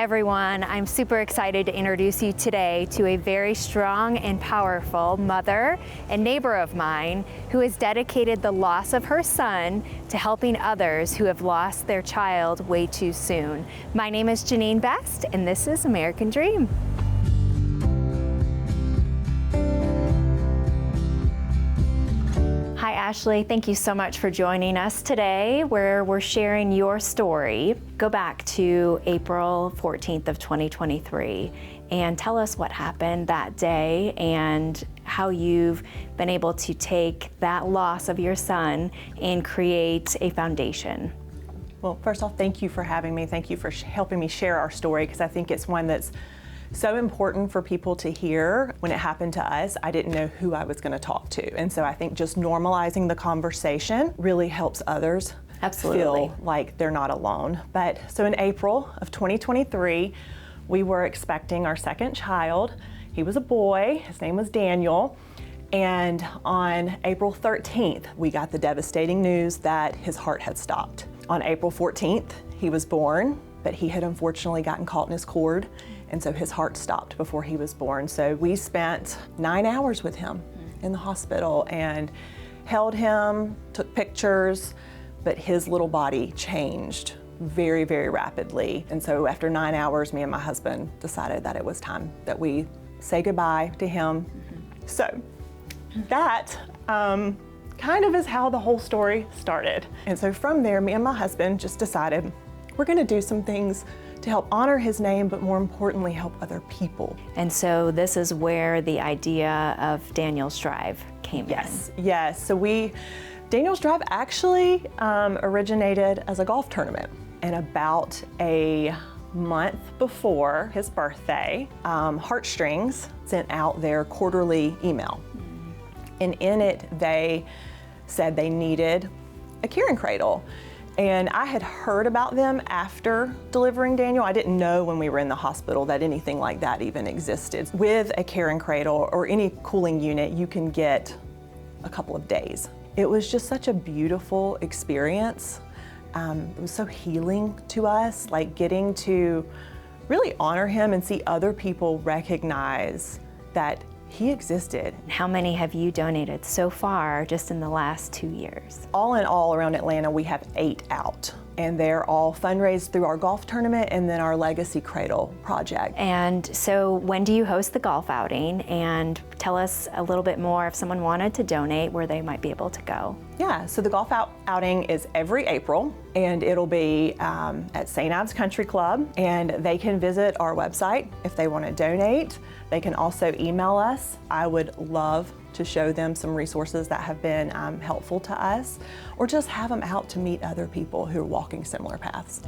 everyone. I'm super excited to introduce you today to a very strong and powerful mother and neighbor of mine who has dedicated the loss of her son to helping others who have lost their child way too soon. My name is Jeanine Best, and this is American Dream. Hi Ashley, thank you so much for joining us today where we're sharing your story. Go back to April 14th of 2023 and tell us what happened that day and how you've been able to take that loss of your son and create a foundation. Well, first off, thank you for having me. Thank you for helping me share our story, because I think it's one that's so important for people to hear. When it happened to us, I didn't know who I was going to talk to. And so I think just normalizing the conversation really helps others feel like they're not alone. But so in April of 2023, we were expecting our second child. He was a boy. His name was Daniel. And on April 13th, we got the devastating news that his heart had stopped. On April 14th, he was born, but he had unfortunately gotten caught in his cord. And so his heart stopped before he was born. So we spent 9 hours with him in the hospital and held him, took pictures, but his little body changed very, very rapidly. And so after 9 hours, me and my husband decided that it was time that we say goodbye to him. So that kind of is how the whole story started. And so from there, me and my husband just decided we're gonna do some things to help honor his name, but more importantly, help other people. And so this is where the idea of Daniel's Drive came in. Yes. So Daniel's Drive actually originated as a golf tournament. And about a month before his birthday, Heartstrings sent out their quarterly email. And in it, they said they needed a caring cradle. And I had heard about them after delivering Daniel. I didn't know when we were in the hospital that anything like that even existed. With a caring cradle or any cooling unit, you can get a couple of days. It was just such a beautiful experience. It was so healing to us, like getting to really honor him and see other people recognize that he existed. How many have you donated so far just in the last 2 years? All in all, around Atlanta, we have 8 out. And they're all fundraised through our golf tournament and then our Legacy Cradle project. And so when do you host the golf outing? And tell us a little bit more if someone wanted to donate, where they might be able to go. Yeah, so the golf outing is every April, and it'll be at St. Ives Country Club, and they can visit our website if they want to donate. They can also email us. I would love to show them some resources that have been helpful to us, or just have them out to meet other people who are walking similar paths.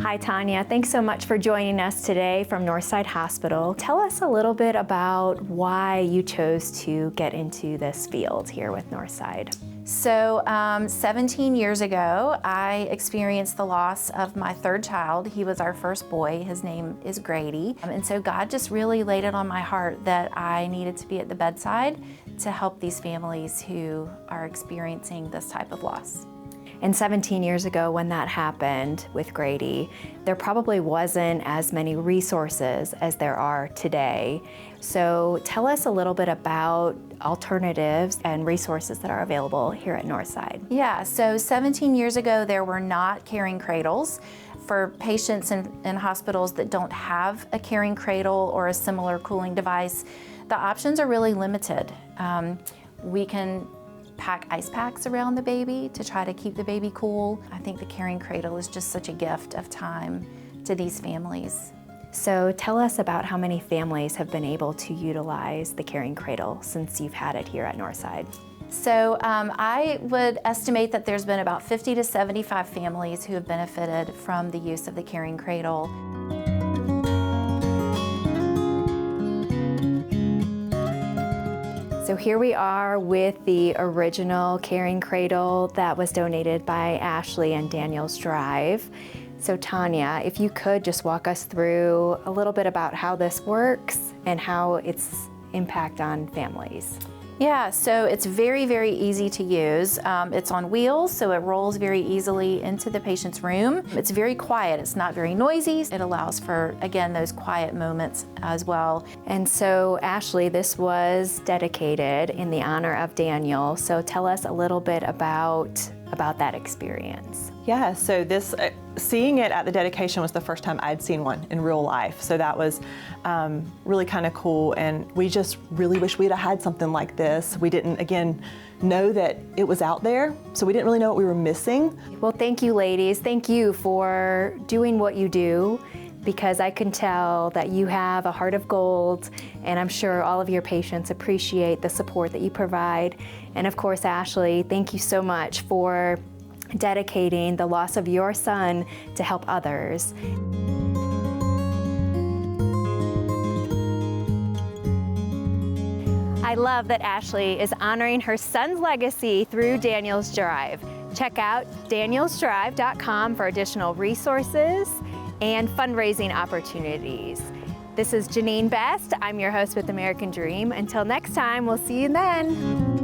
Hi Tanya, thanks so much for joining us today from Northside Hospital. Tell us a little bit about why you chose to get into this field here with Northside. So 17 years ago, I experienced the loss of my third child. He was our first boy. His name is Grady. And so God just really laid it on my heart that I needed to be at the bedside to help these families who are experiencing this type of loss. And 17 years ago when that happened with Grady, there probably wasn't as many resources as there are today. So tell us a little bit about alternatives and resources that are available here at Northside. Yeah, so 17 years ago there were not caring cradles. For patients in hospitals that don't have a caring cradle or a similar cooling device, the options are really limited. We can pack ice packs around the baby to try to keep the baby cool. I think the caring cradle is just such a gift of time to these families. So tell us about how many families have been able to utilize the caring cradle since you've had it here at Northside. So I would estimate that there's been about 50 to 75 families who have benefited from the use of the caring cradle. So here we are with the original caring cradle that was donated by Ashley and Daniel's Drive. So Tanya, if you could just walk us through a little bit about how this works and how its impact on families. Yeah, so it's very, very easy to use. It's on wheels, so it rolls very easily into the patient's room. It's very quiet, it's not very noisy. It allows for, again, those quiet moments as well. And so, Ashley, this was dedicated in the honor of Daniel. So tell us a little bit about that experience. Yeah, so this, seeing it at the dedication was the first time I'd seen one in real life. So that was really kind of cool. And we just really wish we'd have had something like this. We didn't, again, know that it was out there. So we didn't really know what we were missing. Well, thank you, ladies. Thank you for doing what you do, because I can tell that you have a heart of gold, and I'm sure all of your patients appreciate the support that you provide. And of course, Ashley, thank you so much for dedicating the loss of your son to help others. I love that Ashley is honoring her son's legacy through Daniel's Drive. Check out danielsdrive.com for additional resources and fundraising opportunities. This is Jeanine Best. I'm your host with American Dream. Until next time, we'll see you then.